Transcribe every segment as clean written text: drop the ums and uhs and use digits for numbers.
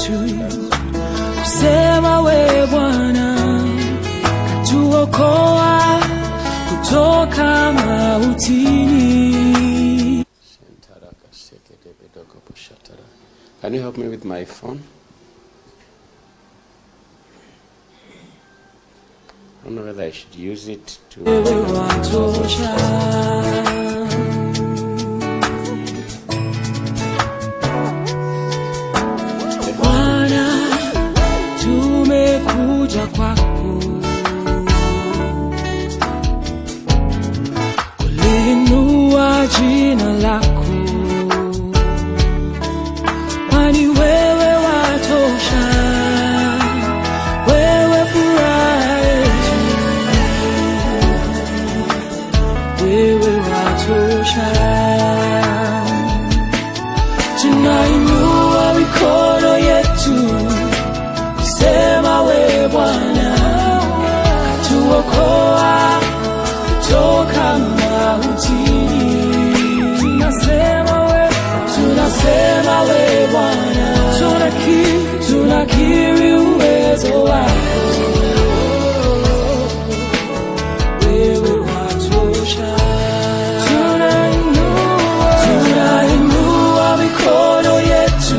yetu, kusema we Bwana katuokoa kutoka mautini. Can you help me with my phone? I don't know whether I should use it to... Bwana, tumekuja kwako kuliinua jina lako, kwani wewe watosha, wewe furaha yetu, wewe watosha. Tunainua mikono yetu, kusema we Bwana katuokoa kutoka mautini. Tunasema we Bwana, tunakiri uwezo wako, wewe watosha. Tunainua mikono yetu,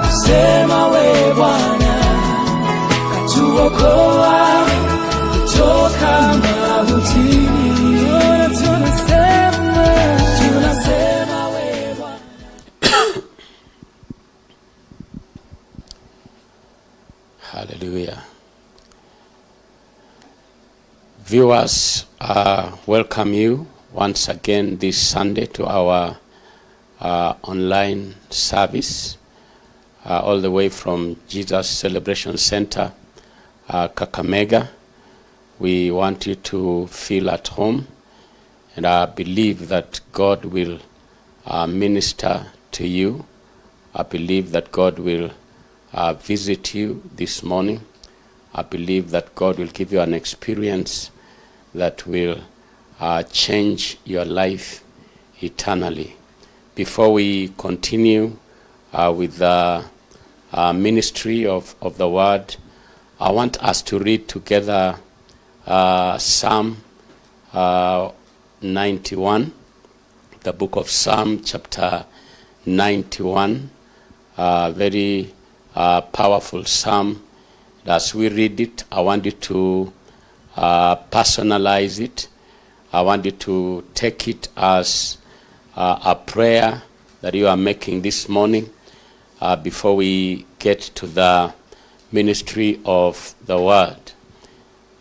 kusema we Bwana katuokoa kutoka mautini. Tunasema we Bwana. Hallelujah. Viewers, welcome you once again this Sunday to our online service, all the way from Jesus Celebration Center, Kakamega. We want you to feel at home, and I believe that God will minister to you. I believe that God will visit you this morning. I believe that God will give you an experience that will change your life eternally. Before we continue with the ministry of the word, I want us to read together Psalm 91, the book of Psalm chapter 91, very powerful psalm. As we read it, I want you to personalize it. I want you to take it as a prayer that you are making this morning before we get to the ministry of the word.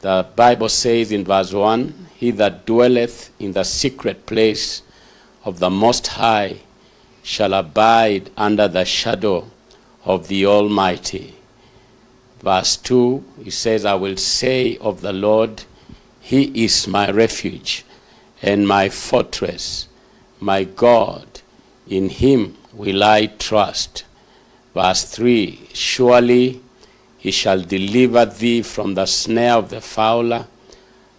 The Bible says in verse 1, "He that dwelleth in the secret place of the Most High shall abide under the shadow of the Almighty." Verse 2, he says, "I will say of the Lord, He is my refuge and my fortress, my God, in Him will I trust." Verse 3, "Surely He shall deliver thee from the snare of the fowler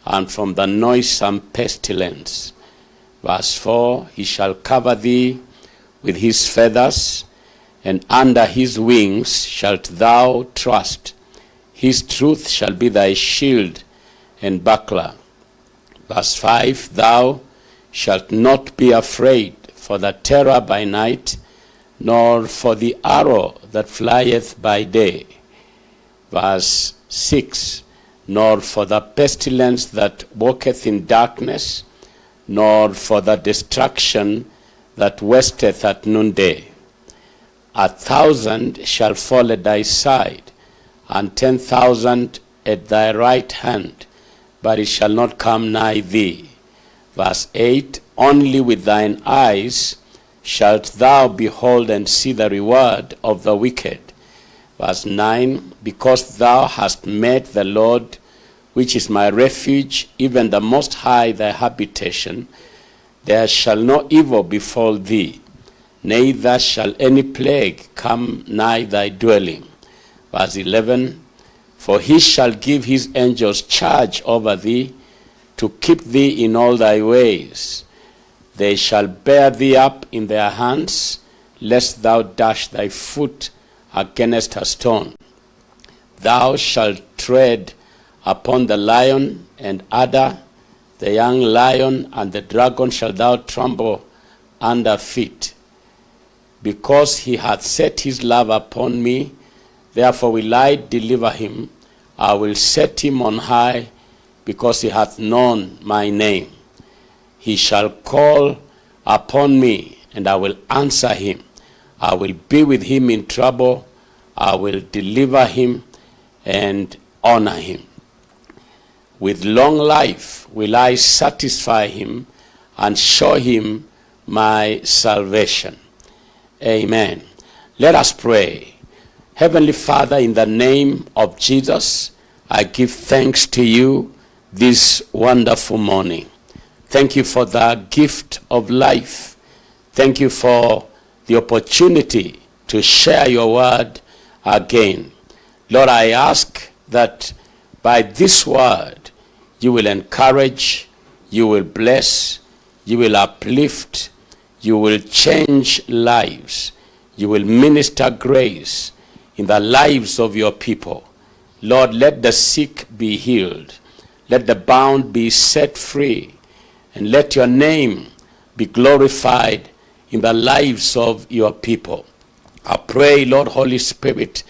and from the noisome pestilence." Verse 4, "He shall cover thee with His feathers, and under His wings shalt thou trust. His truth shall be thy shield and buckler." Verse 5, "Thou shalt not be afraid for the terror by night, nor for the arrow that flieth by day." Verse 6, "Nor for the pestilence that walketh in darkness, nor for the destruction that wasteth at noonday. 1,000 shall fall at thy side, and 10,000 at thy right hand, but it shall not come nigh thee." Verse 8, "Only with thine eyes shalt thou behold and see the reward of the wicked." Verse 9, "Because thou hast made the Lord, which is my refuge, even the Most High thy habitation, there shall no evil befall thee, neither shall any plague come nigh thy dwelling." Verse 11, "For he shall give his angels charge over thee, to keep thee in all thy ways. They shall bear thee up in their hands, lest thou dash thy foot against a stone. Thou shalt tread upon the lion and adder, the young lion and the dragon shalt thou trample under feet. Because he hath set his love upon me, therefore will I deliver him. I will set him on high, because he hath known my name. He shall call upon me, and I will answer him. I will be with him in trouble. I will deliver him and honor him. With long life will I satisfy him and show him my salvation. Amen. Let us pray. Heavenly Father, in the name of Jesus, I give thanks to you this wonderful morning. Thank you for the gift of life. Thank you for the opportunity to share your word again. Lord, I ask that by this word, you will encourage, you will bless, you will uplift, you will change lives, you will minister grace in the lives of your people. Lord, let the sick be healed, let the bound be set free, and let your name be glorified in the lives of your people. I pray, Lord Holy Spirit,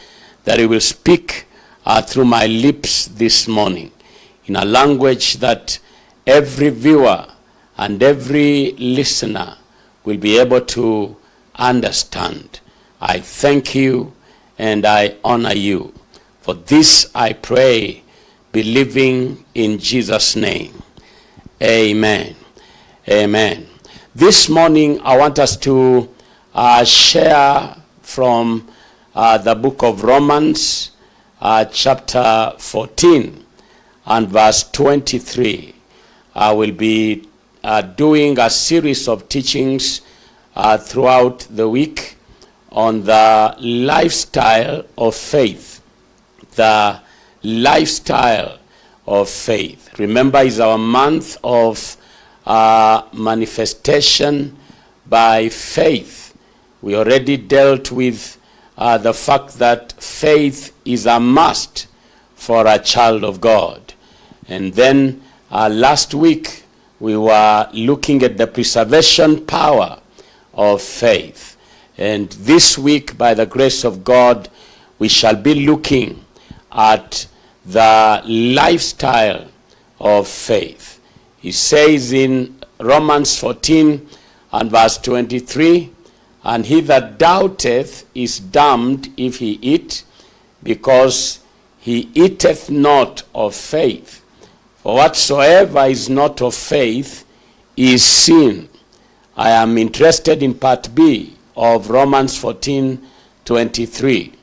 that you will speak through my lips this morning in a language that every viewer and every listener will be able to understand. I thank you and I honor you. For this I pray, believing in Jesus' name. Amen. Amen. This morning I want us to share from the book of Romans, chapter 14 and verse 23. I will be doing a series of teachings throughout the week on the lifestyle of faith. The lifestyle of faith. Remember, it's our month of manifestation by faith. We already dealt with the fact that faith is a must for a child of God. And then last week we were looking at the preservation power of faith. And this week, by the grace of God, we shall be looking at the lifestyle of faith. He says in Romans 14 and verse 23, and he that doubteth is damned if he eat, because he eateth not of faith. For whatsoever is not of faith is sin. I am interested in part B of Romans 14:23.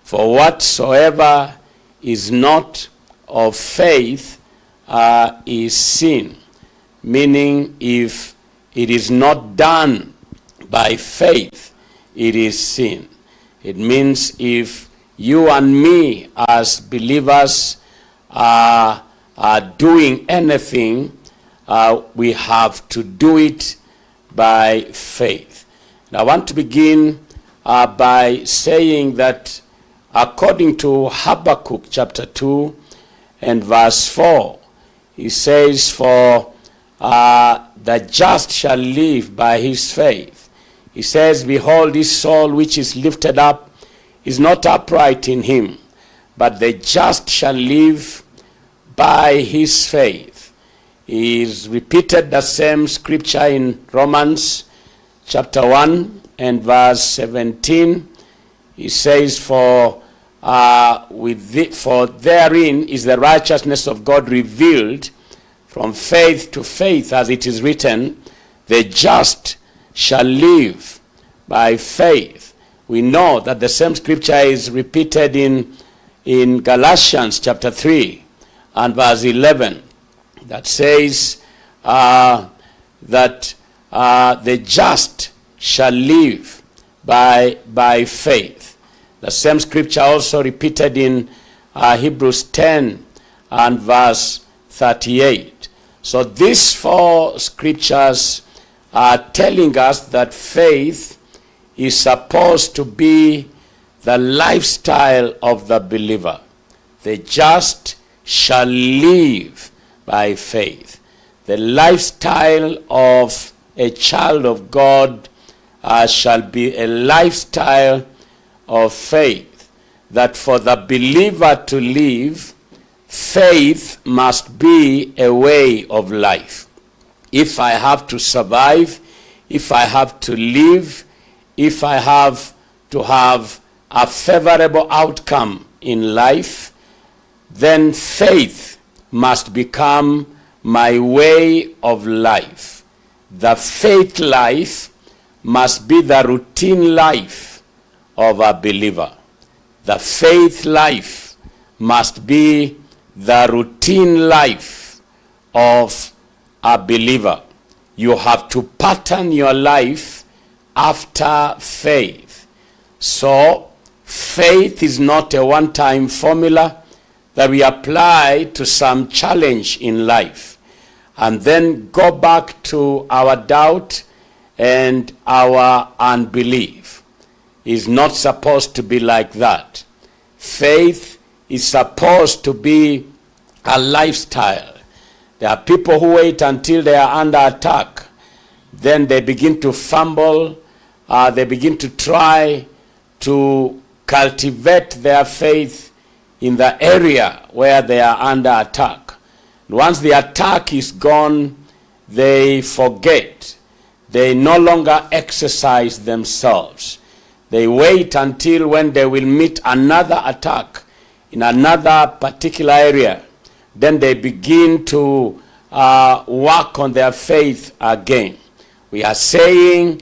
For whatsoever is not of faith is sin. Meaning, if it is not done by faith, it is sin. It means if you and me as believers are doing anything, we have to do it by faith. And I want to begin by saying that according to Habakkuk chapter 2 and verse 4, he says, for the just shall live by his faith. He says, behold, his soul which is lifted up is not upright in him, but the just shall live by his faith. He is repeated the same scripture in Romans chapter 1 and verse 17. He says, for therein is the righteousness of God revealed from faith to faith, as it is written, the just shall live by faith. We know that the same scripture is repeated in Galatians chapter 3 and verse 11, that says that the just shall live by faith. The same scripture also repeated in Hebrews 10 and verse 38. So these four scriptures are telling us that faith is supposed to be the lifestyle of the believer. The just shall live by faith. The lifestyle of a child of God shall be a lifestyle of faith. That for the believer to live, faith must be a way of life. If I have to survive, if I have to live, if I have to have a favorable outcome in life, then faith must become my way of life. The faith life must be the routine life of a believer. The faith life must be the routine life of a believer. You have to pattern your life after faith. So, faith is not a one-time formula that we apply to some challenge in life and then go back to our doubt and our unbelief. It's not supposed to be like that. Faith is supposed to be a lifestyle. There are people who wait until they are under attack. Then they begin to fumble. They begin to try to cultivate their faith in the area where they are under attack. Once the attack is gone, they forget. They no longer exercise themselves. They wait until when they will meet another attack in another particular area. Then they begin to work on their faith again. We are saying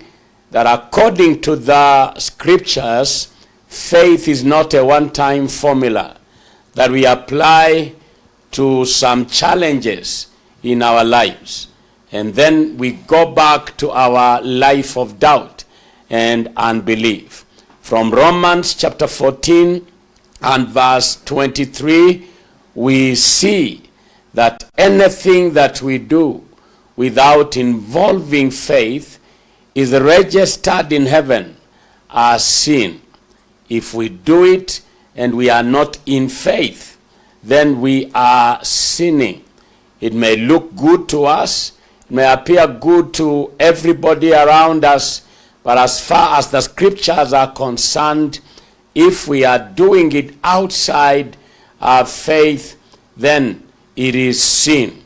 that according to the scriptures, faith is not a one-time formula that we apply to some challenges in our lives. And then we go back to our life of doubt and unbelief. From Romans chapter 14 and verse 23, we see that anything that we do without involving faith is registered in heaven as sin. If we do it and we are not in faith, then we are sinning. It may look good to us, it may appear good to everybody around us, but as far as the scriptures are concerned, if we are doing it outside our faith, then it is sin.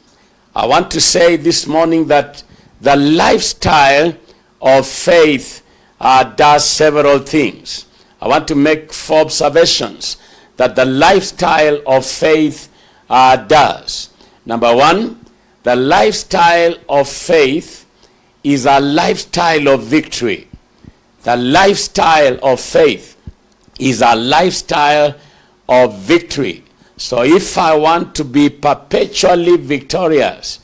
I want to say this morning that the lifestyle of faith does several things. I want to make 4 observations that the lifestyle of faith does. Number 1, the lifestyle of faith is a lifestyle of victory. The lifestyle of faith is a lifestyle of victory. So if I want to be perpetually victorious,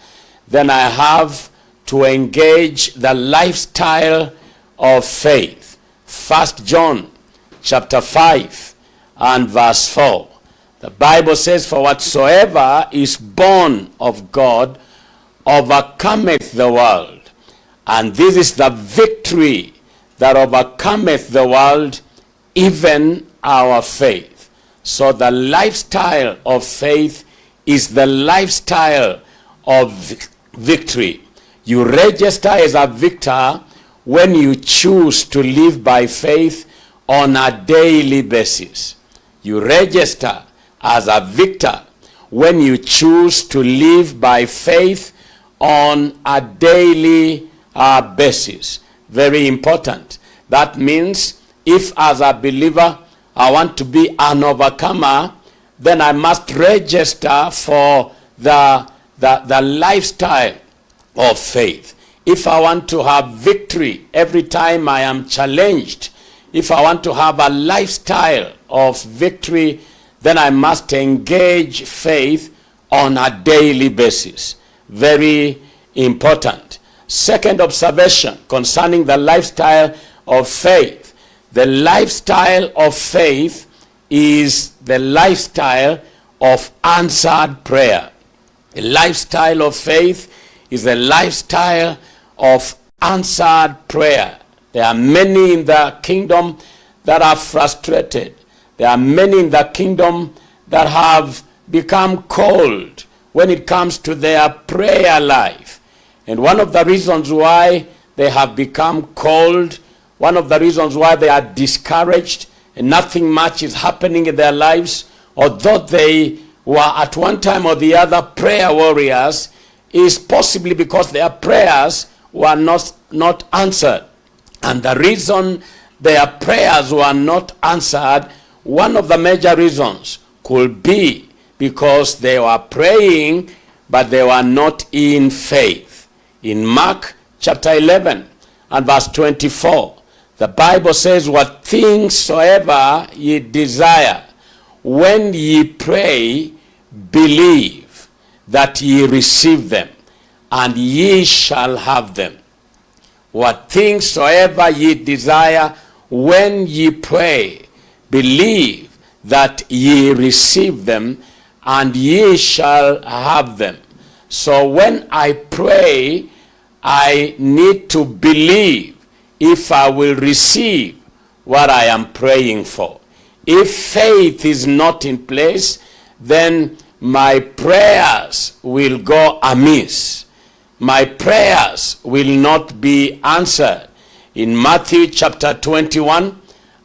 then I have to engage the lifestyle of faith. 1 John chapter 5 and verse 4. The Bible says, "For whatsoever is born of God overcometh the world. And this is the victory that overcometh the world, even our faith." So the lifestyle of faith is the lifestyle of victory. You register as a victor when you choose to live by faith on a daily basis. You register as a victor when you choose to live by faith on a daily basis. Very important. That means if as a believer I want to be an overcomer, then I must register for the lifestyle of faith. If I want to have victory every time I am challenged, if I want to have a lifestyle of victory, then I must engage faith on a daily basis. Very important. Second observation concerning the lifestyle of faith. The lifestyle of faith is the lifestyle of answered prayer. The lifestyle of faith is the lifestyle of answered prayer. There are many in the kingdom that are frustrated. There are many in the kingdom that have become cold when it comes to their prayer life. And one of the reasons why they have become cold, one of the reasons why they are discouraged and nothing much is happening in their lives, although they were at one time or the other prayer warriors, is possibly because their prayers were not answered. And the reason their prayers were not answered, one of the major reasons could be because they were praying, but they were not in faith. In Mark chapter 11 and verse 24, the Bible says, what things soever ye desire, when ye pray, believe that ye receive them, and ye shall have them. What things soever ye desire, when ye pray, believe that ye receive them, and ye shall have them. So when I pray, I need to believe if I will receive what I am praying for. If faith is not in place, then my prayers will go amiss. My prayers will not be answered. In Matthew chapter 21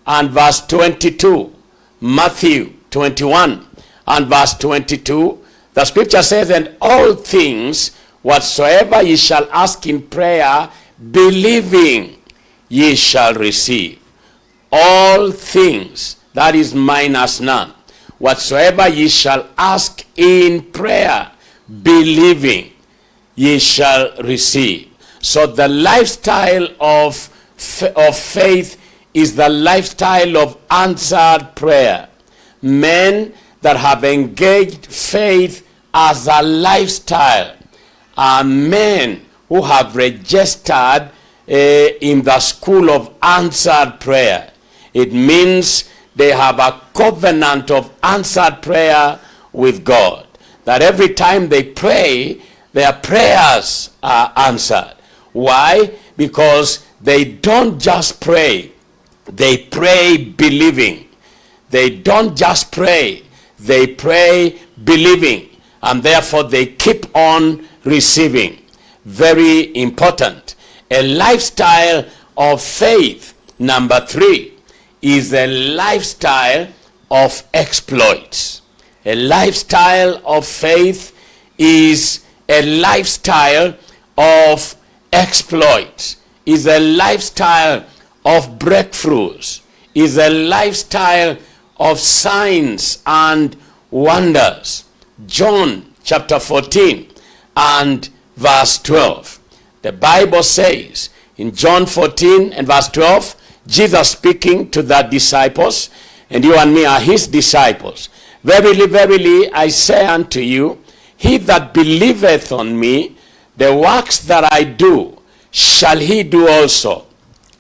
and verse 22, Matthew 21 and verse 22, the scripture says, and all things whatsoever ye shall ask in prayer, believing, ye shall receive. All things, that is minus none, whatsoever ye shall ask in prayer, believing, ye shall receive. So the lifestyle of faith is the lifestyle of answered prayer. Men that have engaged faith as a lifestyle are men who have registered in the school of answered prayer. It means they have a covenant of answered prayer with God. That every time they pray, their prayers are answered. Why? Because they don't just pray, they pray believing. They don't just pray, they pray believing. And therefore they keep on receiving. Very important. A lifestyle of faith, number 3, is a lifestyle of exploits. A lifestyle of faith is a lifestyle of exploits, is a lifestyle of breakthroughs, is a lifestyle of signs and wonders. John chapter 14 and verse 12. The Bible says in John 14 and verse 12, Jesus speaking to the disciples, and you and me are his disciples. Verily, verily, I say unto you, he that believeth on me, the works that I do, shall he do also.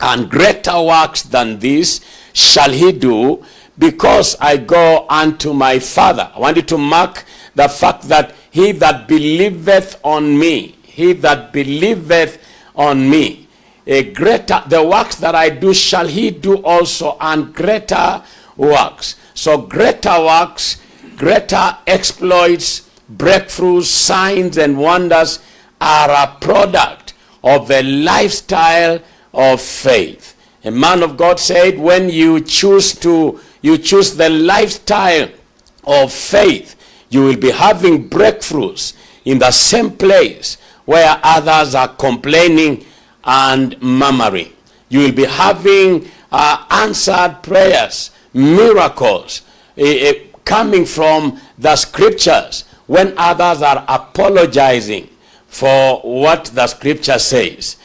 And greater works than this shall he do, because I go unto my Father. I want you to mark the fact that he that believeth on me, he that believeth on me, the works that I do shall he do also, and greater works. So greater works, greater exploits, breakthroughs, signs and wonders are a product of a lifestyle of faith. A man of God said, when you choose the lifestyle of faith, you will be having breakthroughs in the same place where others are complaining and murmuring. You will be having answered prayers, miracles coming from the scriptures when others are apologizing for what the scripture says.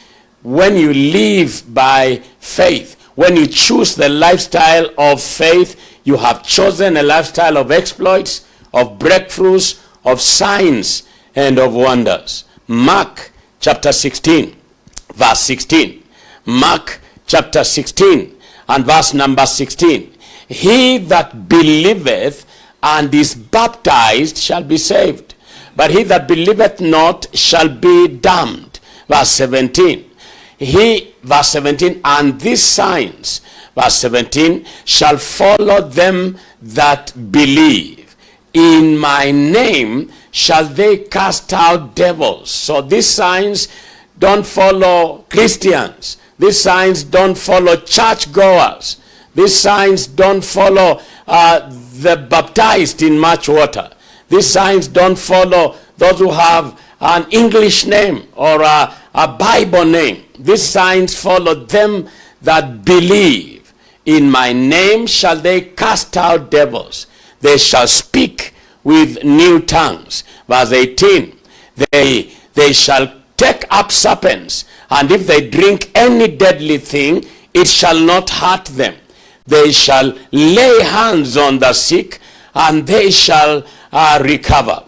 When you live by faith, when you choose the lifestyle of faith, you have chosen a lifestyle of exploits, of breakthroughs, of signs, and of wonders. Mark chapter 16, verse 16. Mark chapter 16 and verse number 16. He that believeth and is baptized shall be saved, but he that believeth not shall be damned. Verse 17. verse 17, and these signs, verse 17, shall follow them that believe. In my name shall they cast out devils. So these signs don't follow Christians. These signs don't follow churchgoers. These signs don't follow the baptized in much water. These signs don't follow those who have an English name or a Bible name. These signs follow them that believe. In my name shall they cast out devils. They shall speak with new tongues. Verse 18, they shall take up serpents, and if they drink any deadly thing, it shall not hurt them. They shall lay hands on the sick, and they shall recover.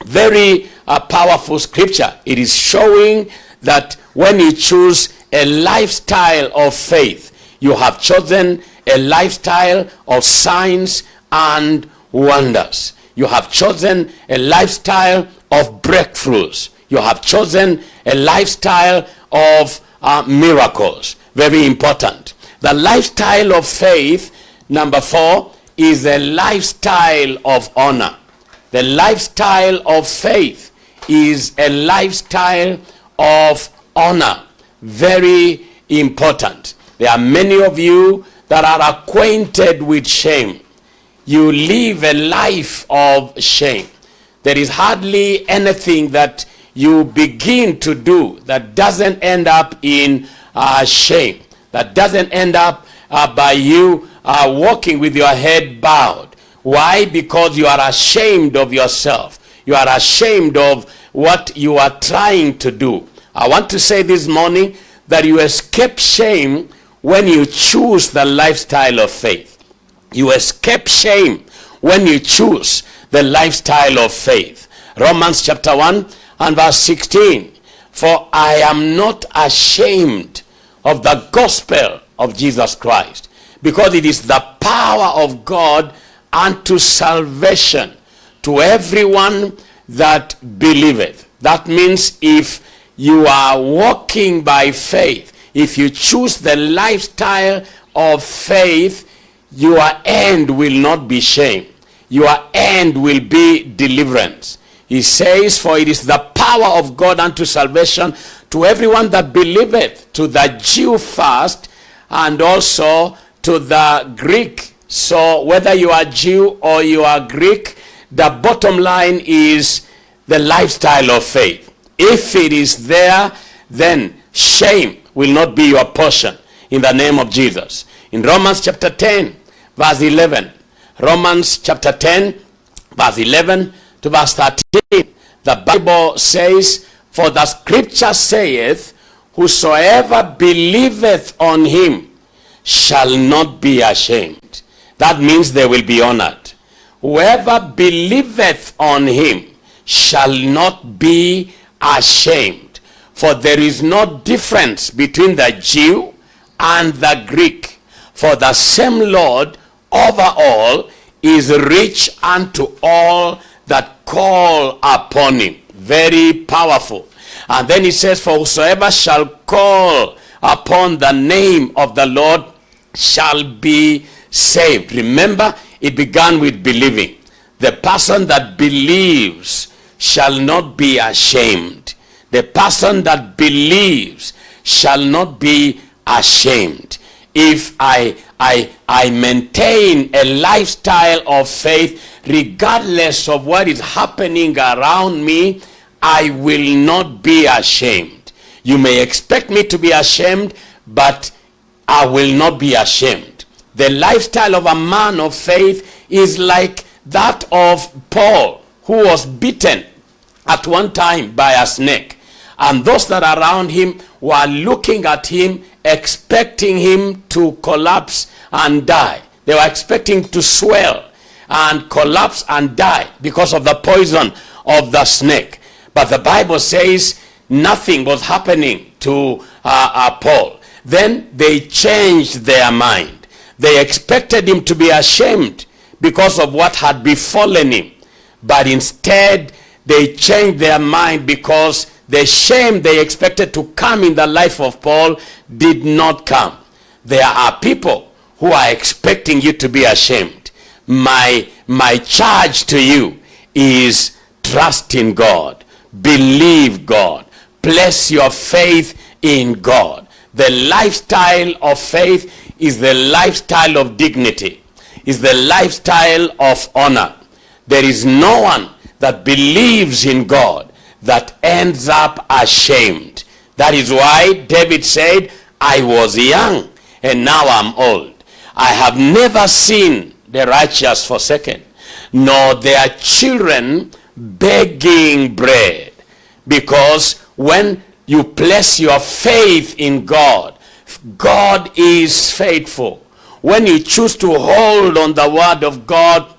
Very powerful scripture. It is showing that when you choose a lifestyle of faith, you have chosen a lifestyle of signs and wonders. You have chosen a lifestyle of breakthroughs. You have chosen a lifestyle of miracles. Very important. The lifestyle of faith, number 4, is a lifestyle of honor. The lifestyle of faith is a lifestyle of honor. Very important. There are many of you that are acquainted with shame. You live a life of shame. There is hardly anything that you begin to do that doesn't end up in shame, that doesn't end up by you walking with your head bowed. Why? Because you are ashamed of yourself. You are ashamed of what you are trying to do. I want to say this morning that you escape shame when you choose the lifestyle of faith. You escape shame when you choose the lifestyle of faith. Romans chapter 1 and verse 16. For I am not ashamed of the gospel of Jesus Christ, because it is the power of God unto salvation to everyone that believeth. That means if you are walking by faith, if you choose the lifestyle of faith, your end will not be shame. Your end will be deliverance. He says, for it is the power of God unto salvation to everyone that believeth, to the Jew first, and also to the Greek. So whether you are Jew or you are Greek, the bottom line is the lifestyle of faith. If it is there, then shame will not be your portion in the name of Jesus. In Romans chapter 10, verse 11. Romans chapter 10, verse 11 to verse 13. The Bible says, for the scripture saith, whosoever believeth on him shall not be ashamed. That means they will be honored. Whoever believeth on him shall not be ashamed. For there is no difference between the Jew and the Greek. For the same Lord over all is rich unto all that call upon him. Very powerful. And then he says, for whosoever shall call upon the name of the Lord shall be saved. Remember, it began with believing. The person that believes shall not be ashamed. The person that believes shall not be ashamed. If I maintain a lifestyle of faith, regardless of what is happening around me, I will not be ashamed. You may expect me to be ashamed, but I will not be ashamed. The lifestyle of a man of faith is like that of Paul, who was beaten at one time by a snake. And those that are around him were looking at him, expecting him to collapse and die. They were expecting to swell and collapse and die because of the poison of the snake. But the Bible says nothing was happening to Paul. Then they changed their mind. They expected him to be ashamed because of what had befallen him. But instead, they changed their mind because the shame they expected to come in the life of Paul did not come. There are people who are expecting you to be ashamed. My charge to you is trust in God. Believe God. Place your faith in God. The lifestyle of faith is the lifestyle of dignity, is the lifestyle of honor. There is no one that believes in God that ends up ashamed. That is why David said, I was young and now I'm old. I have never seen the righteous forsaken, nor their children begging bread. Because when you place your faith in God, God is faithful. When you choose to hold on the word of God,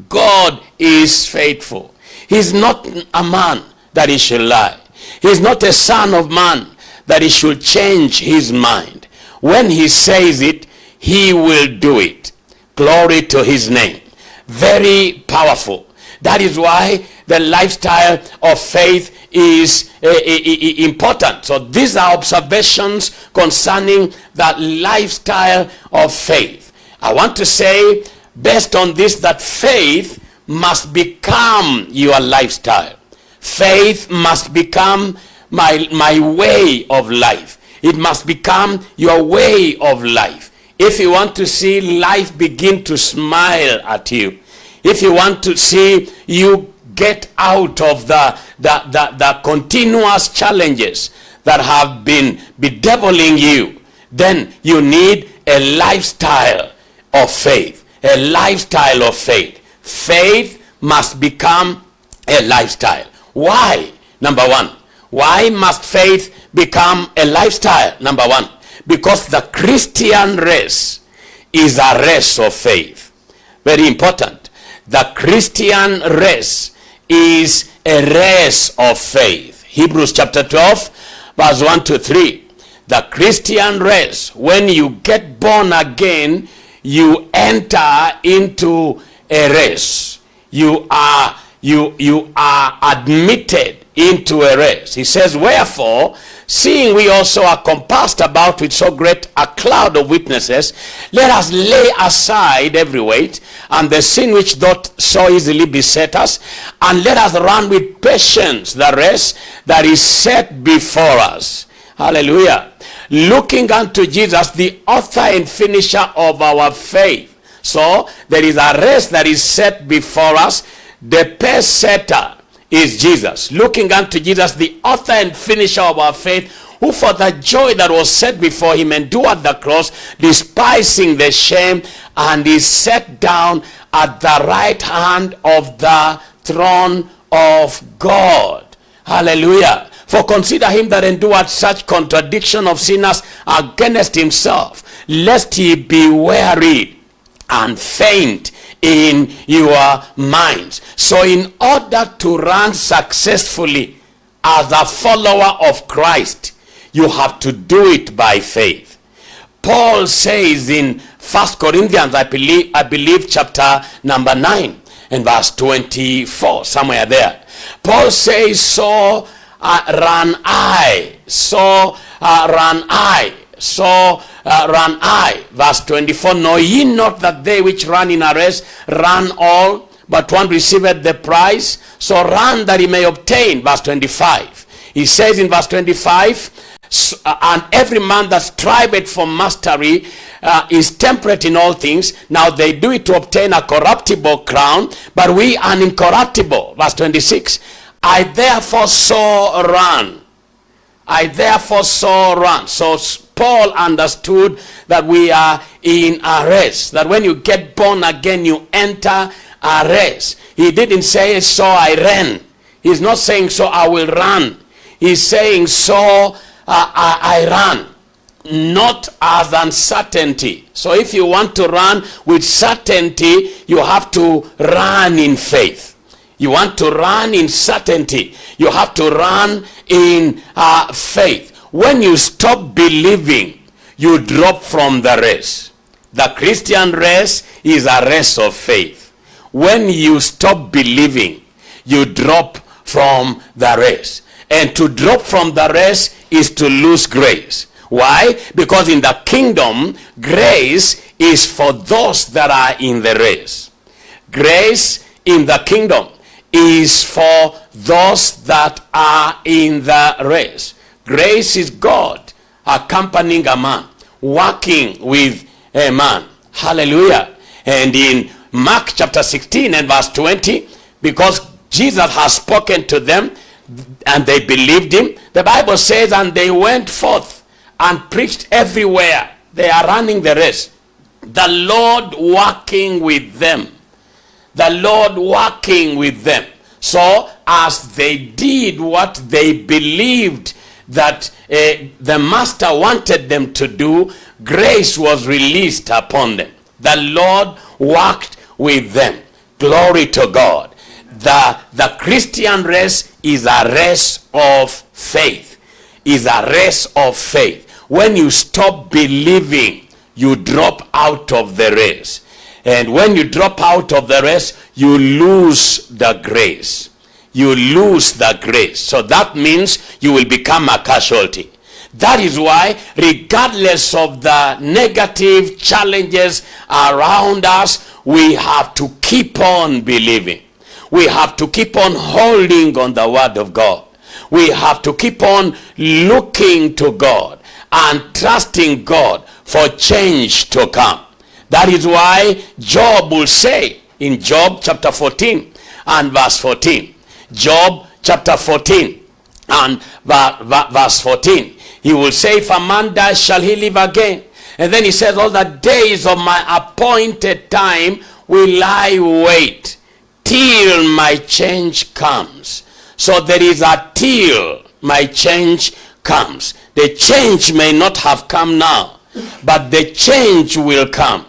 God is faithful. He's not a man that he should lie. He's not a son of man that he should change his mind. When he says it, he will do it. Glory to his name. Very powerful. That is why the lifestyle of faith is important. So these are observations concerning that lifestyle of faith. I want to say, based on this, that faith must become your lifestyle. Faith must become my way of life. It must become your way of life. If you want to see life begin to smile at you, if you want to see you get out of the continuous challenges that have been bedeviling you, then you need a lifestyle of faith. A lifestyle of faith. Faith must become a lifestyle. Why? Number one. Why must faith become a lifestyle? Number one. Because the Christian race is a race of faith. Very important. The Christian race is a race of faith. Hebrews chapter 12, verse 1 to 3. The Christian race, when you get born again, you enter into a race. You are admitted into a race. He says, wherefore, seeing we also are compassed about with so great a cloud of witnesses, let us lay aside every weight and the sin which doth so easily beset us, and let us run with patience the race that is set before us. Hallelujah. Looking unto Jesus, the author and finisher of our faith. So there is a race that is set before us. The pace setter is Jesus. Looking unto Jesus, the author and finisher of our faith, who for the joy that was set before him endured the cross, despising the shame, and is set down at the right hand of the throne of God. Hallelujah. For consider him that endured such contradiction of sinners against himself, lest he be wearied and faint in your minds. So in order to run successfully as a follower of Christ, you have to do it by faith. Paul says in 1 Corinthians, I believe chapter number 9 and verse 24, somewhere there. Paul says, so run I. Verse 24, know ye not that they which run in a race run all, but one receiveth the prize? So run that he may obtain. Verse 25. He says in verse 25, and every man that striveth for mastery is temperate in all things. Now they do it to obtain a corruptible crown, but we an incorruptible. Verse 26. I therefore so run. So Paul understood that we are in a race. That when you get born again, you enter a race. He didn't say, so I ran. He's not saying, so I will run. He's saying, so I run. Not as uncertainty. So if you want to run with certainty, you have to run in faith. You want to run in certainty, you have to run in faith. When you stop believing, you drop from the race. The Christian race is a race of faith. When you stop believing, you drop from the race. And to drop from the race is to lose grace. Why? Because in the kingdom, grace is for those that are in the race. Grace in the kingdom is for those that are in the race. Grace is God accompanying a man, working with a man. Hallelujah. And in Mark chapter 16 and verse 20, because Jesus has spoken to them and they believed him, the Bible says, and they went forth and preached everywhere. They are running the race. The Lord working with them. The Lord working with them. So as they did what they believed that the master wanted them to do, grace was released upon them. The Lord worked with them. Glory to God. The Christian race is a race of faith. Is a race of faith. When you stop believing, you drop out of the race. And when you drop out of the race, you lose the grace. You lose the grace. So that means you will become a casualty. That is why, regardless of the negative challenges around us, we have to keep on believing. We have to keep on holding on the word of God. We have to keep on looking to God and trusting God for change to come. That is why Job will say in Job chapter 14 and verse 14. Job chapter 14 and verse 14. He will say, if a man dies, shall he live again? And then he says, all the days of my appointed time will I wait till my change comes. So there is a till my change comes. The change may not have come now, but the change will come.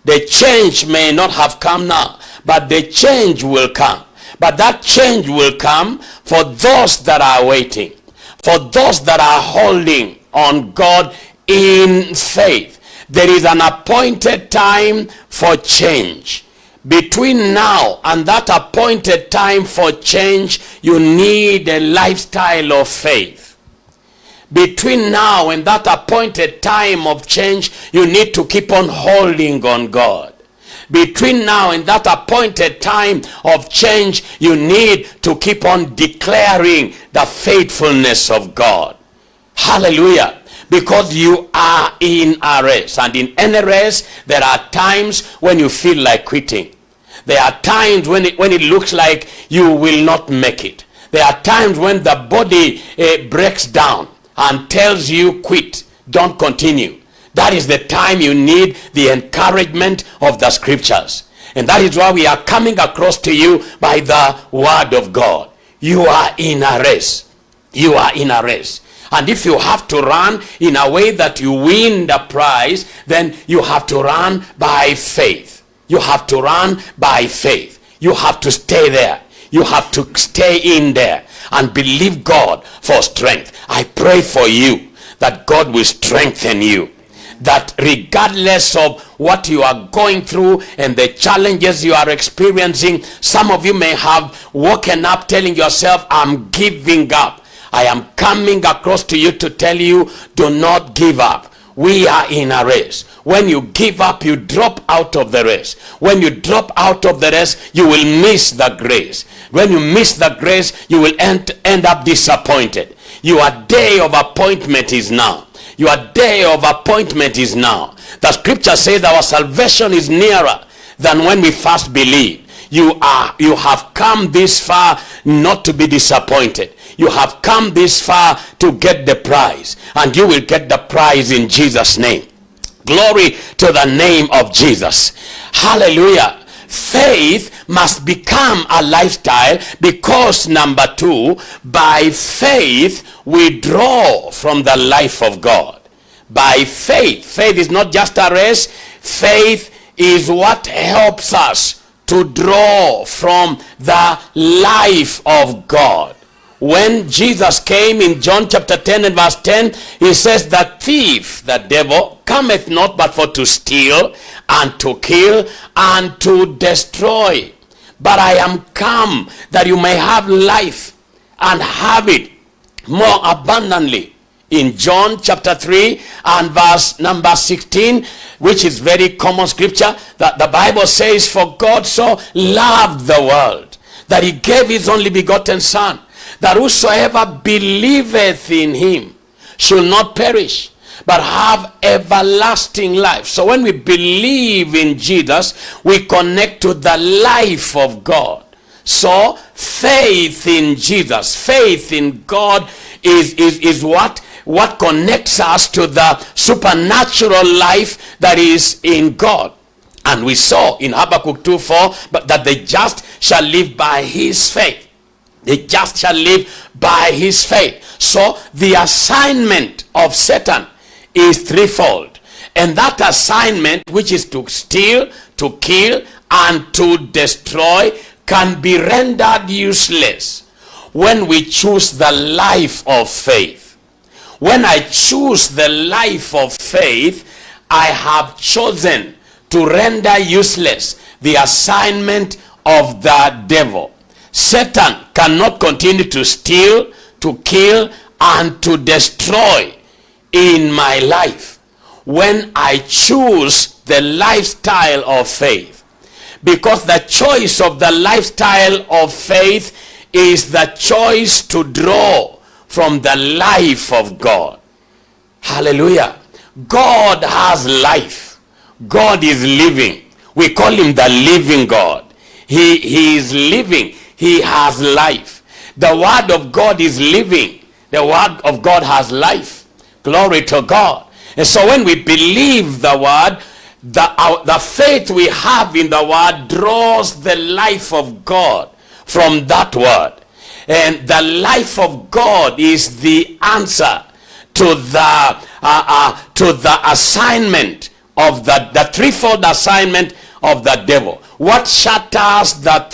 The change may not have come now, but the change will come. But that change will come for those that are waiting, for those that are holding on God in faith. There is an appointed time for change. Between now and that appointed time for change, you need a lifestyle of faith. Between now and that appointed time of change, you need to keep on holding on God. Between now and that appointed time of change, you need to keep on declaring the faithfulness of God. Hallelujah. Because you are in a race. And in any race, there are times when you feel like quitting. There are times when it looks like you will not make it. There are times when the body breaks down and tells you quit, don't continue. That is the time you need the encouragement of the scriptures. And that is why we are coming across to you by the word of God. You are in a race. You are in a race. And if you have to run in a way that you win the prize, then you have to run by faith. You have to run by faith. You have to stay there. You have to stay in there and believe God for strength. I pray for you that God will strengthen you. That regardless of what you are going through and the challenges you are experiencing, some of you may have woken up telling yourself, I'm giving up. I am coming across to you to tell you, do not give up. We are in a race. When you give up, you drop out of the race. When you drop out of the race, you will miss the grace. When you miss the grace, you will end up disappointed. Your day of appointment is now. Your day of appointment is now. The scripture says our salvation is nearer than when we first believed. You have come this far not to be disappointed. You have come this far to get the prize, and you will get the prize in Jesus' name. Glory to the name of Jesus. Hallelujah. Faith must become a lifestyle because, number two, by faith we draw from the life of God. By faith. Faith is not just a race. Faith is what helps us to draw from the life of God. When Jesus came in John chapter 10 and verse 10, he says, the thief, the devil, cometh not but for to steal and to kill and to destroy. But I am come that you may have life and have it more abundantly. In John chapter 3 and verse number 16, which is very common scripture, that the Bible says, for God so loved the world that he gave his only begotten Son, that whosoever believeth in him should not perish, but have everlasting life. So when we believe in Jesus, we connect to the life of God. So faith in Jesus, faith in God is what connects us to the supernatural life that is in God. And we saw in Habakkuk 2:4, but that the just shall live by his faith. The just shall live by his faith. So the assignment of Satan is threefold. And that assignment, which is to steal, to kill, and to destroy, can be rendered useless when we choose the life of faith. When I choose the life of faith, I have chosen to render useless the assignment of the devil. Satan cannot continue to steal, to kill, and to destroy in my life when I choose the lifestyle of faith. Because the choice of the lifestyle of faith is the choice to draw from the life of God. Hallelujah. God has life. God is living. We call him the living God. He is living. He has life. The word of God is living. The word of God has life. Glory to God. And so when we believe the word, the faith we have in the word draws the life of God from that word. And the life of God is the answer to the assignment of the threefold assignment of the devil. What shatters the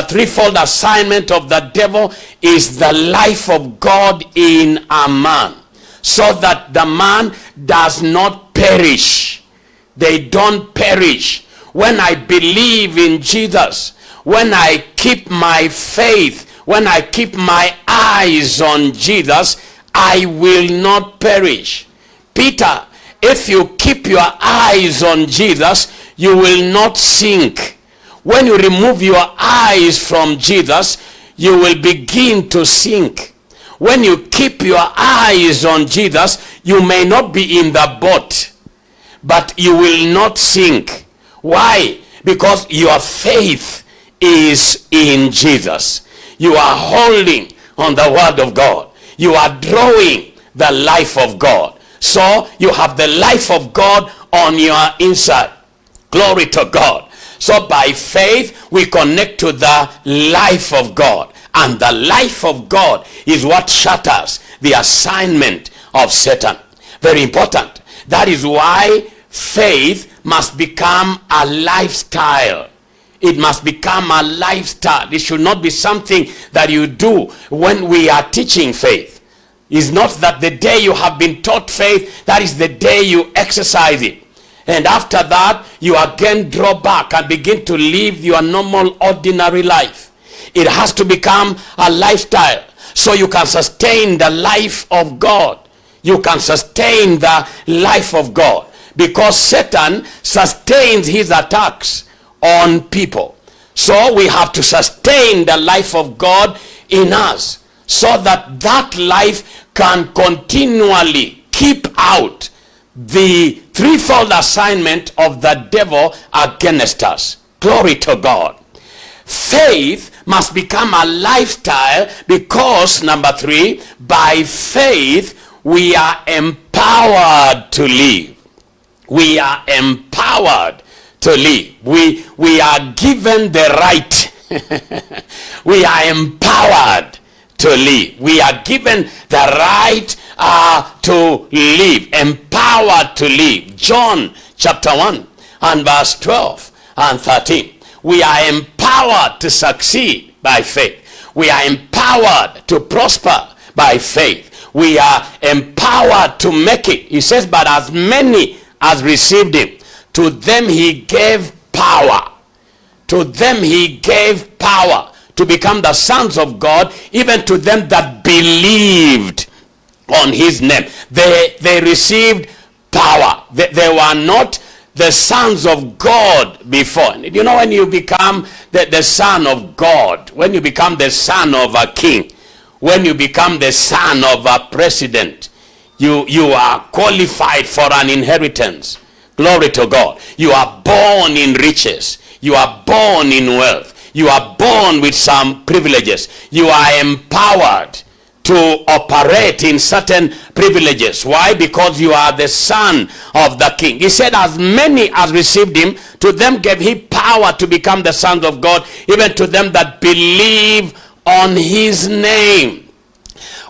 threefold assignment of the devil is the life of God in a man, so that the man does not perish. They don't perish. When I believe in Jesus, when I keep my faith, when I keep my eyes on Jesus, I will not perish. Peter, if you keep your eyes on Jesus, you will not sink. When you remove your eyes from Jesus, you will begin to sink. When you keep your eyes on Jesus, you may not be in the boat, but you will not sink. Why? Because your faith is in Jesus. You are holding on the word of God. You are drawing the life of God. So you have the life of God on your inside. Glory to God. So by faith we connect to the life of God. And the life of God is what shatters the assignment of Satan. Very important. That is why faith must become a lifestyle. It must become a lifestyle. It should not be something that you do when we are teaching faith. It's not that the day you have been taught faith, that is the day you exercise it. And after that, you again draw back and begin to live your normal, ordinary life. It has to become a lifestyle so you can sustain the life of God. You can sustain the life of God, because Satan sustains his attacks on people. So we have to sustain the life of God in us, so that that life can continually keep out the threefold assignment of the devil against us. Glory to God. Faith must become a lifestyle, because number 3, by faith we are empowered to live. We are empowered to live. We are given the right. We are empowered to live. We are given the right to live. Empowered to live. John chapter 1 and verse 12 and 13. We are empowered to succeed by faith. We are empowered to prosper by faith. We are empowered to make it. He says, but as many as received him, to them he gave power. To them he gave power to become the sons of God, even to them that believed on his name. They received power. They were not the sons of God before. You know, when you become the son of God, when you become the son of a king, when you become the son of a president, you are qualified for an inheritance. Glory to God. You are born in riches. You are born in wealth. You are born with some privileges. You are empowered to operate in certain privileges. Why? Because you are the son of the king. He said, as many as received him, to them gave he power to become the sons of God, even to them that believe on his name,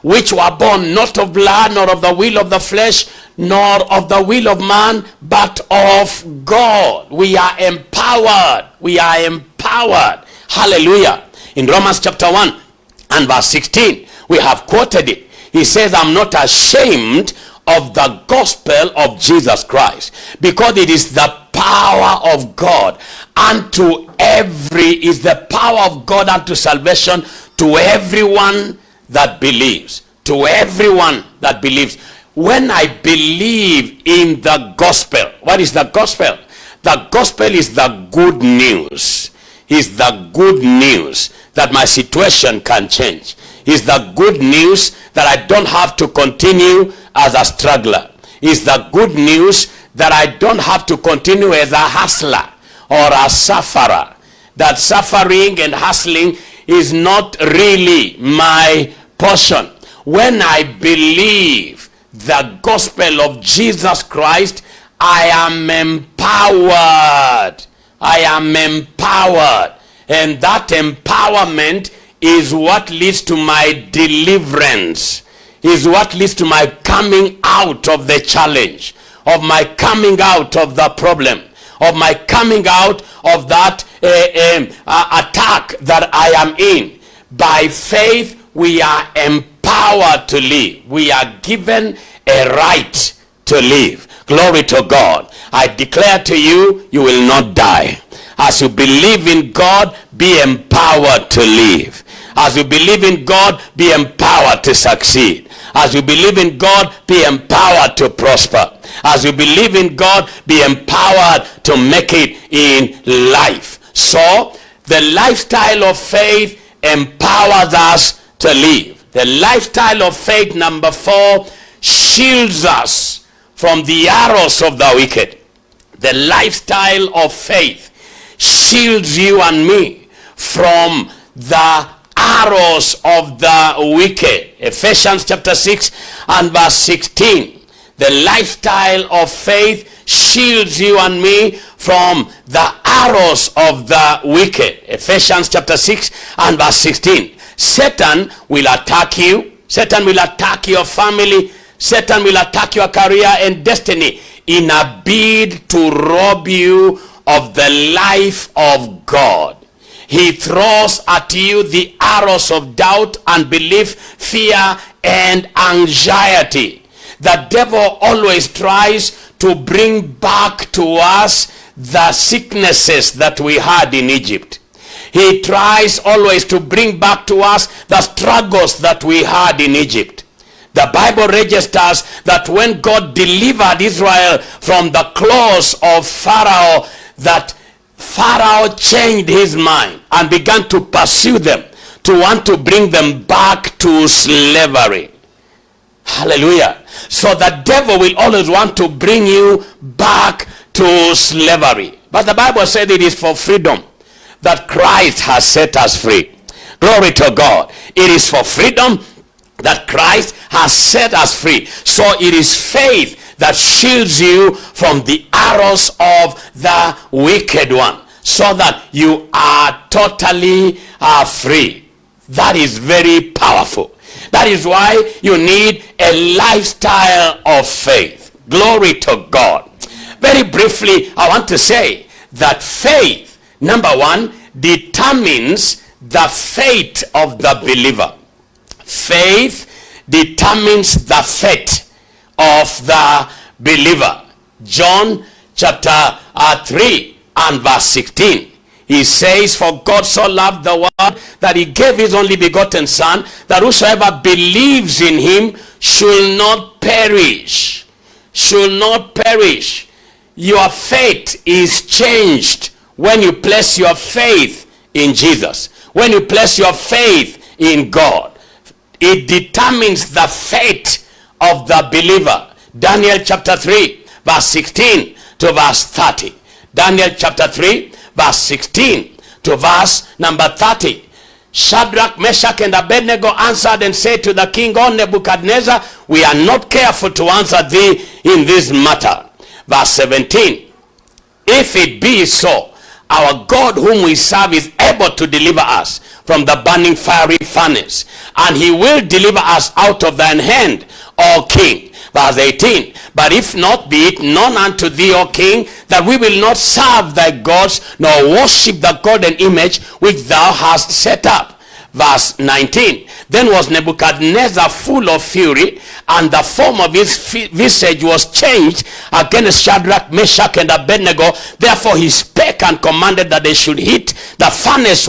which were born not of blood, nor of the will of the flesh, nor of the will of man, but of God. We are empowered. We are empowered. Hallelujah. In Romans chapter 1 and verse 16, we have quoted it. He says, I'm not ashamed of the gospel of Jesus Christ, because it is the power of God unto is the power of God unto salvation to everyone that believes. To everyone that believes. When I believe in the gospel, what is the gospel? The gospel is the good news. Is the good news that my situation can change. Is the good news that I don't have to continue as a struggler. Is the good news that I don't have to continue as a hustler or a sufferer. That suffering and hustling is not really my portion. When I believe the gospel of Jesus Christ, I am empowered. I am empowered. And that empowerment is what leads to my deliverance. Is what leads to my coming out of the challenge. Of my coming out of the problem. Of my coming out of that attack that I am in. By faith, we are empowered to live. We are given a right to live. Glory to God. I declare to you, you will not die. As you believe in God, be empowered to live. As you believe in God, be empowered to succeed. As you believe in God, be empowered to prosper. As you believe in God, be empowered to make it in life. So, the lifestyle of faith empowers us to live. The lifestyle of faith, number 4, shields us from the arrows of the wicked. The lifestyle of faith shields you and me from the arrows of the wicked. Ephesians chapter 6 and verse 16. The lifestyle of faith shields you and me from the arrows of the wicked. Ephesians chapter 6 and verse 16. Satan will attack you. Satan will attack your family. Satan will attack your career and destiny in a bid to rob you of the life of God. He throws at you the arrows of doubt, unbelief, fear, and anxiety. The devil always tries to bring back to us the sicknesses that we had in Egypt. He tries always to bring back to us the struggles that we had in Egypt. The Bible registers that when God delivered Israel from the claws of Pharaoh, that Pharaoh changed his mind and began to pursue them, to want to bring them back to slavery. Hallelujah. So the devil will always want to bring you back to slavery. But the Bible said it is for freedom that Christ has set us free. Glory to God. It is for freedom that Christ has set us free. So it is faith that shields you from the arrows of the wicked one, so that you are totally free. That is very powerful. That is why you need a lifestyle of faith. Glory to God. Very briefly, I want to say that faith, number 1, determines the fate of the believer. Faith determines the fate of the believer. John chapter 3 and verse 16. He says, for God so loved the world that he gave his only begotten Son, that whosoever believes in him should not perish. Should not perish. Your fate is changed when you place your faith in Jesus. When you place your faith in God. It determines the fate of the believer. Daniel chapter 3 verse 16 to verse 30. Daniel chapter 3 verse 16 to verse number 30. Shadrach, Meshach, and Abednego answered and said to the king, O Nebuchadnezzar, we are not careful to answer thee in this matter. Verse 17. If it be so, our God whom we serve is able to deliver us from the burning fiery furnace, and he will deliver us out of thine hand, O king. Verse 18. But if not, be it known unto thee, O king, that we will not serve thy gods, nor worship the golden image which thou hast set up. Verse 19. Then was Nebuchadnezzar full of fury, and the form of his visage was changed against Shadrach, Meshach, and Abednego. Therefore he spake and commanded that they should heat the furnace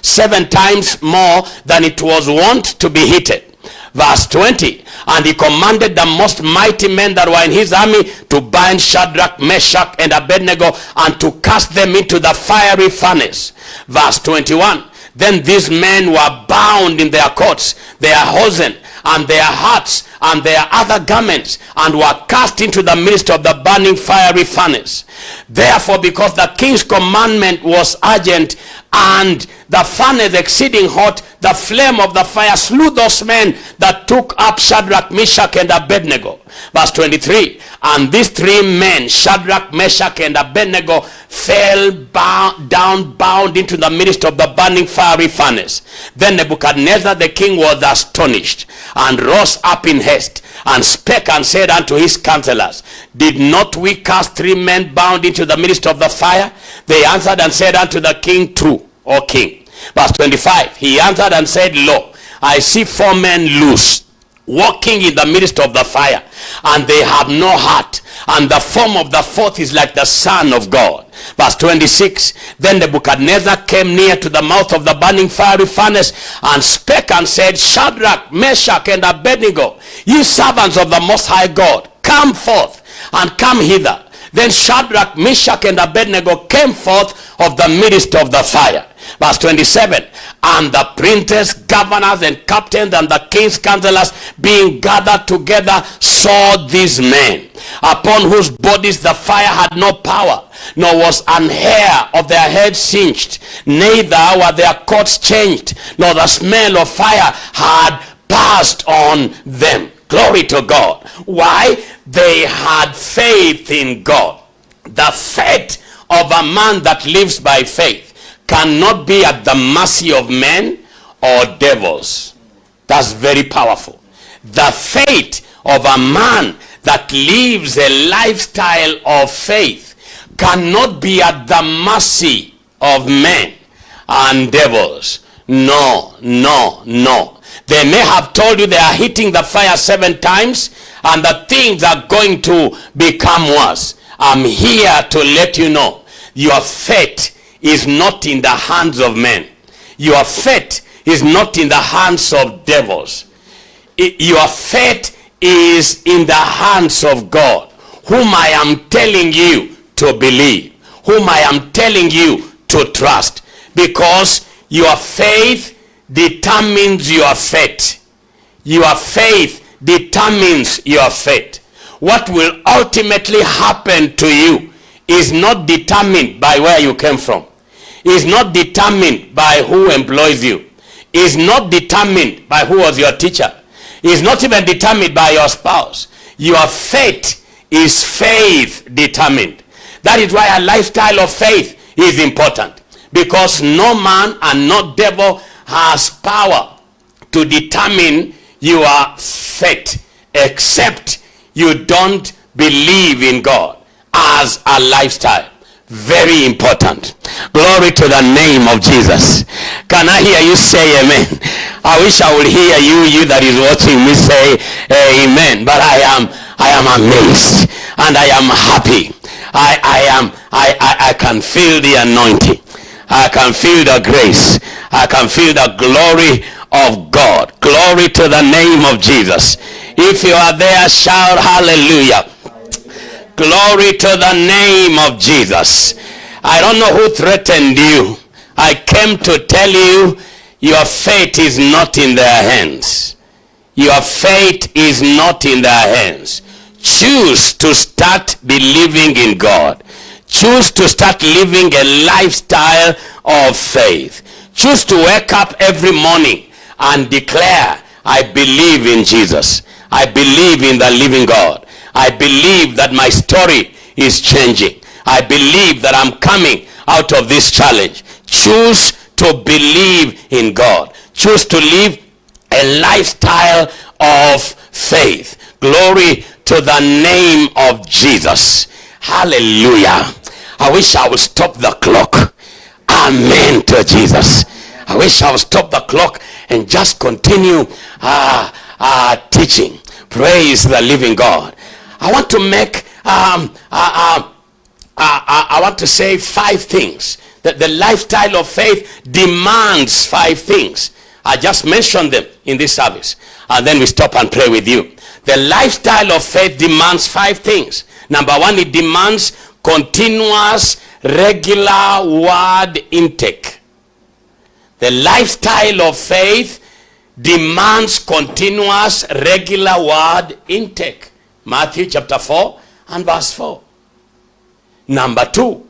7 times more than it was wont to be heated. Verse 20. And he commanded the most mighty men that were in his army to bind Shadrach, Meshach, and Abednego, and to cast them into the fiery furnace. Verse 21. Then these men were bound in their coats, their hosen, and their hats, and their other garments, and were cast into the midst of the burning fiery furnace. Therefore, because the king's commandment was urgent, and the furnace exceeding hot, the flame of the fire slew those men that took up Shadrach, Meshach, and Abednego. Verse 23. And these 3 men, Shadrach, Meshach, and Abednego, fell down bound into the midst of the burning fiery furnace. Then Nebuchadnezzar the king was astonished, and rose up in haste, and spake and said unto his counselors, Did not we cast 3 men bound into the midst of the fire? They answered and said unto the king, True, O king. Verse 25. He answered and said, Lo, I see 4 men loose, walking in the midst of the fire, and they have no heart, and the form of the 4th is like the Son of God. Verse 26. Then Nebuchadnezzar came near to the mouth of the burning fiery furnace, and spake and said, Shadrach, Meshach, and Abednego, ye servants of the Most High God, come forth and come hither. Then Shadrach, Meshach, and Abednego came forth of the midst of the fire. Verse 27. And the princes, governors, and captains, and the king's counselors, being gathered together, saw these men, upon whose bodies the fire had no power, nor was an hair of their head singed, neither were their coats changed, nor the smell of fire had passed on them. Glory to God. Why? They had faith in God. The fate of a man that lives by faith cannot be at the mercy of men or devils. That's very powerful. The fate of a man that lives a lifestyle of faith cannot be at the mercy of men and devils. No, no, no. They may have told you they are hitting the fire 7 times and that things are going to become worse. I'm here to let you know your fate is not in the hands of men. Your fate is not in the hands of devils. Your fate is in the hands of God, whom I am telling you to believe, whom I am telling you to trust, because your faith determines your fate. Your faith determines your fate. What will ultimately happen to you is not determined by where you came from. Is not determined by who employs you. Is not determined by who was your teacher. Is not even determined by your spouse. Your fate is faith determined. That is why a lifestyle of faith is important, because no man and no devil has power to determine your fate except you don't believe in God as a lifestyle. Very important. Glory to the name of Jesus. Can I hear you say amen? I wish I would hear you that is watching me say amen. But I am amazed and I am happy. I can feel the anointing. I can feel the grace. I can feel the glory of God. Glory to the name of Jesus. If you are there, shout hallelujah. Glory to the name of Jesus. I don't know who threatened you. I came to tell you, your fate is not in their hands. Your fate is not in their hands. Choose to start believing in God. Choose to start living a lifestyle of faith. Choose to wake up every morning and declare, I believe in Jesus. I believe in the living God. I believe that my story is changing. I believe that I'm coming out of this challenge. Choose to believe in God. Choose to live a lifestyle of faith. Glory to the name of Jesus. Hallelujah. I wish I would stop the clock. Amen to Jesus. I wish I would stop the clock and just continue teaching. Praise the living God. I want to make I want to say 5 things. That the lifestyle of faith demands 5 things. I just mentioned them in this service. And then we stop and pray with you. The lifestyle of faith demands 5 things. Number 1, it demands continuous, regular word intake. The lifestyle of faith demands continuous, regular word intake. Matthew chapter 4 and verse 4. Number 2,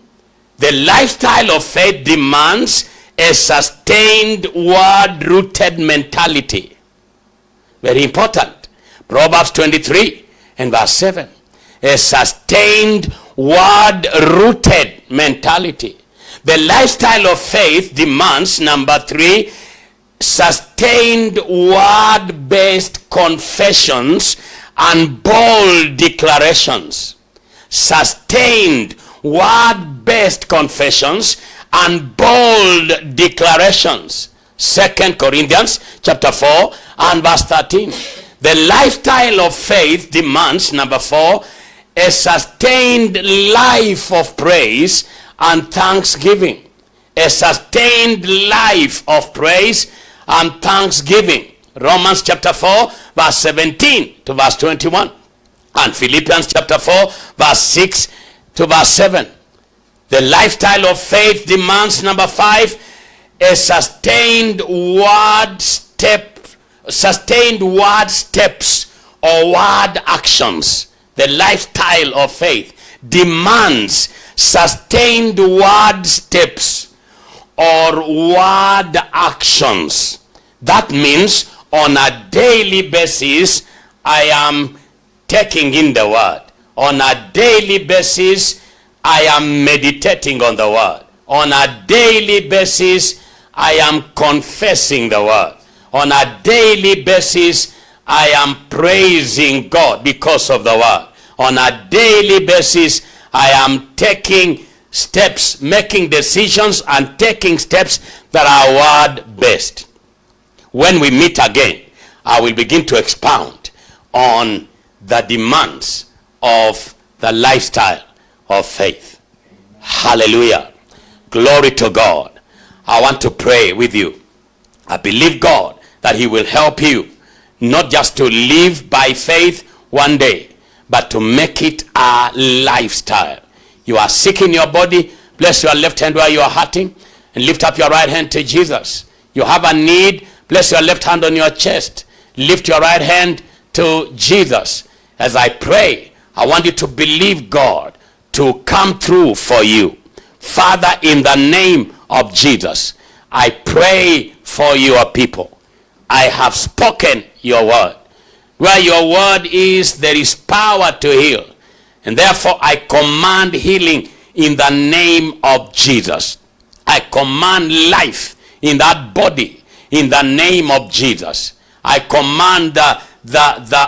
the lifestyle of faith demands a sustained word-rooted mentality. Very important. Proverbs 23 and verse 7. A sustained word-rooted mentality. The lifestyle of faith demands, number 3, sustained word-based confessions and bold declarations. Sustained word-based confessions and bold declarations. 2 Corinthians chapter 4 and verse 13. The lifestyle of faith demands, number 4, a sustained life of praise and thanksgiving. A sustained life of praise and thanksgiving. Romans chapter 4 verse 17 to verse 21. And Philippians chapter 4 verse 6 to verse 7. The lifestyle of faith demands, number 5, a sustained word steps or word actions. The lifestyle of faith demands sustained word steps or word actions. That means on a daily basis, I am taking in the word. On a daily basis, I am meditating on the word. On a daily basis, I am confessing the word. On a daily basis, I am praising God because of the word. On a daily basis, I am taking steps, making decisions and taking steps that are word-based. When we meet again, I will begin to expound on the demands of the lifestyle of faith. Hallelujah. Glory to God. I want to pray with you. I believe God that he will help you not just to live by faith one day, but to make it a lifestyle. You are sick in your body. Bless your left hand where you are hurting and lift up your right hand to Jesus. You have a need. Bless your left hand on your chest. Lift your right hand to Jesus. As I pray, I want you to believe God to come through for you. Father, in the name of Jesus, I pray for your people. I have spoken your word. Where your word is, there is power to heal. And therefore, I command healing in the name of Jesus. I command life in that body in the name of Jesus. I command the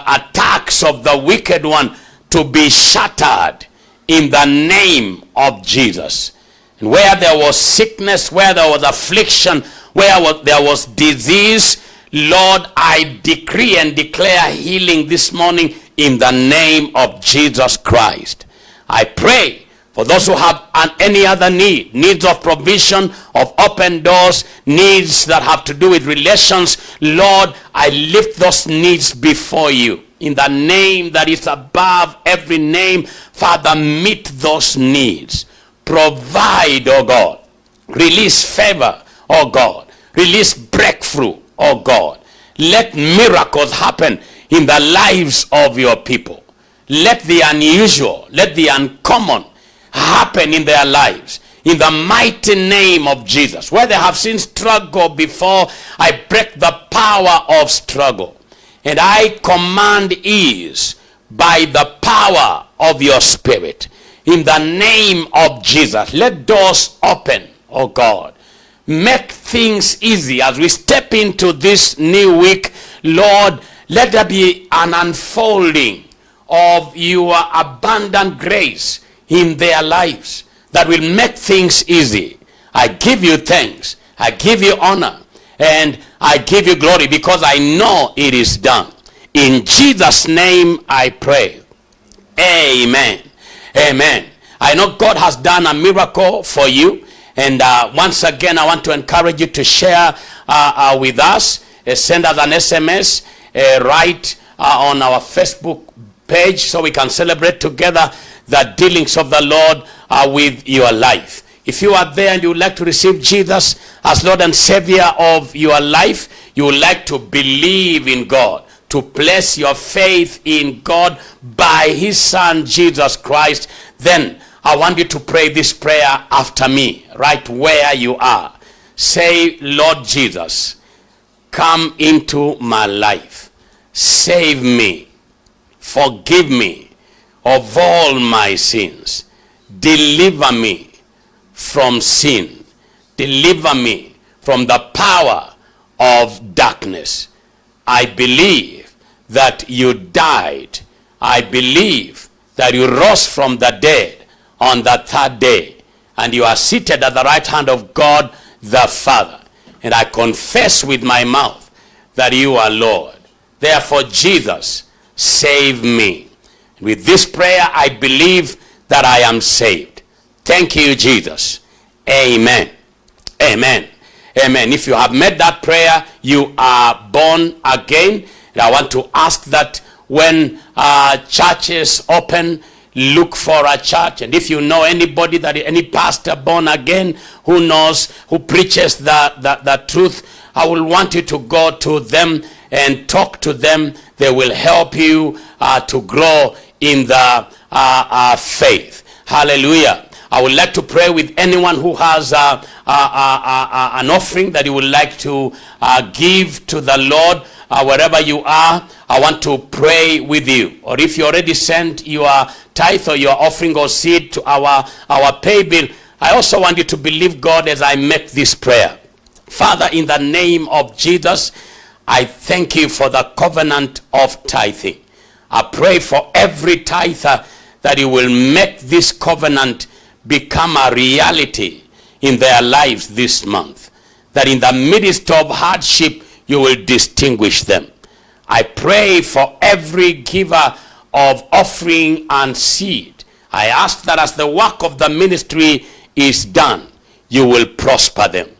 attacks of the wicked one to be shattered in the name of Jesus. And where there was sickness, where there was affliction, where there was disease, Lord, I decree and declare healing this morning in the name of Jesus Christ. I pray For those who have any other need, needs of provision, of open doors, needs that have to do with relations, Lord, I lift those needs before you. In the name that is above every name, Father, meet those needs. Provide, oh God. Release favor, oh God. Release breakthrough, oh God. Let miracles happen in the lives of your people. Let the unusual, let the uncommon happen in their lives. In the mighty name of Jesus. Where they have seen struggle before, I break the power of struggle. And I command ease by the power of your Spirit. In the name of Jesus. Let doors open, oh God. Make things easy as we step into this new week. Lord, let there be an unfolding of your abundant grace in their lives that will make things easy. I give you thanks. I give you honor. And I give you glory because I know it is done. In Jesus' name I pray. Amen. Amen. I know God has done a miracle for you. And once again, I want to encourage you to share with us. Send us an SMS. Write on our Facebook page so we can celebrate together the dealings of the Lord with your life. If you are there and you would like to receive Jesus as Lord and Savior of your life, you would like to believe in God, to place your faith in God by his Son Jesus Christ, then I want you to pray this prayer after me, right where you are. Say, Lord Jesus, come into my life. Save me. Forgive me of all my sins. Deliver me from sin. Deliver me from the power of darkness. I believe that you died. I believe that you rose from the dead on the third day, and you are seated at the right hand of God the Father. And I confess with my mouth that you are Lord. Therefore, Jesus, save me. With this prayer, I believe that I am saved. Thank you, Jesus. Amen. Amen. Amen. If you have made that prayer, you are born again. And I want to ask that when churches open, look for a church. And if you know anybody, any pastor born again who knows, who preaches the truth, I will want you to go to them and talk to them. They will help you to grow in the faith. Hallelujah. I would like to pray with anyone who has an offering that you would like to give to the Lord. Wherever you are, I want to pray with you. Or if you already sent your tithe or your offering or seed to our pay bill, I also want you to believe God as I make this prayer. Father, in the name of Jesus, I thank you for the covenant of tithing. I pray for every tither that you will make this covenant become a reality in their lives this month. That in the midst of hardship, you will distinguish them. I pray for every giver of offering and seed. I ask that as the work of the ministry is done, you will prosper them.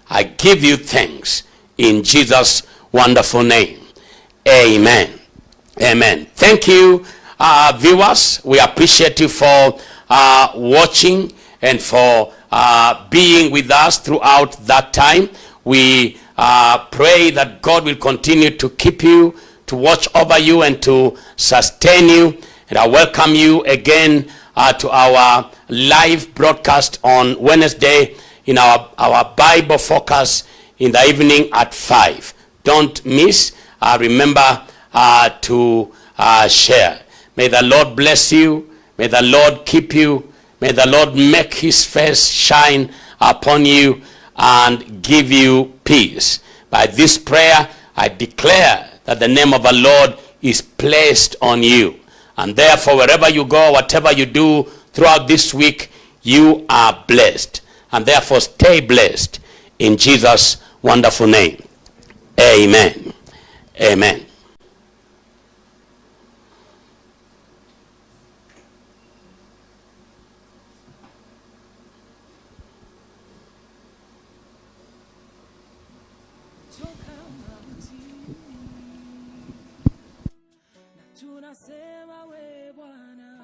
I give you thanks in Jesus' wonderful name. Amen. Amen. Thank you, viewers. We appreciate you for watching and for being with us throughout that time. We pray that God will continue to keep you, to watch over you, and to sustain you. And I welcome you again to our live broadcast on Wednesday in our Bible focus in the evening at 5. Don't miss. Remember to share. May the Lord bless you. May the Lord keep you. May the Lord make his face shine upon you and give you peace. By this prayer, I declare that the name of the Lord is placed on you. And therefore, wherever you go, whatever you do throughout this week, you are blessed. And therefore, stay blessed in Jesus' wonderful name. Amen. Amen. tunasema we Bwana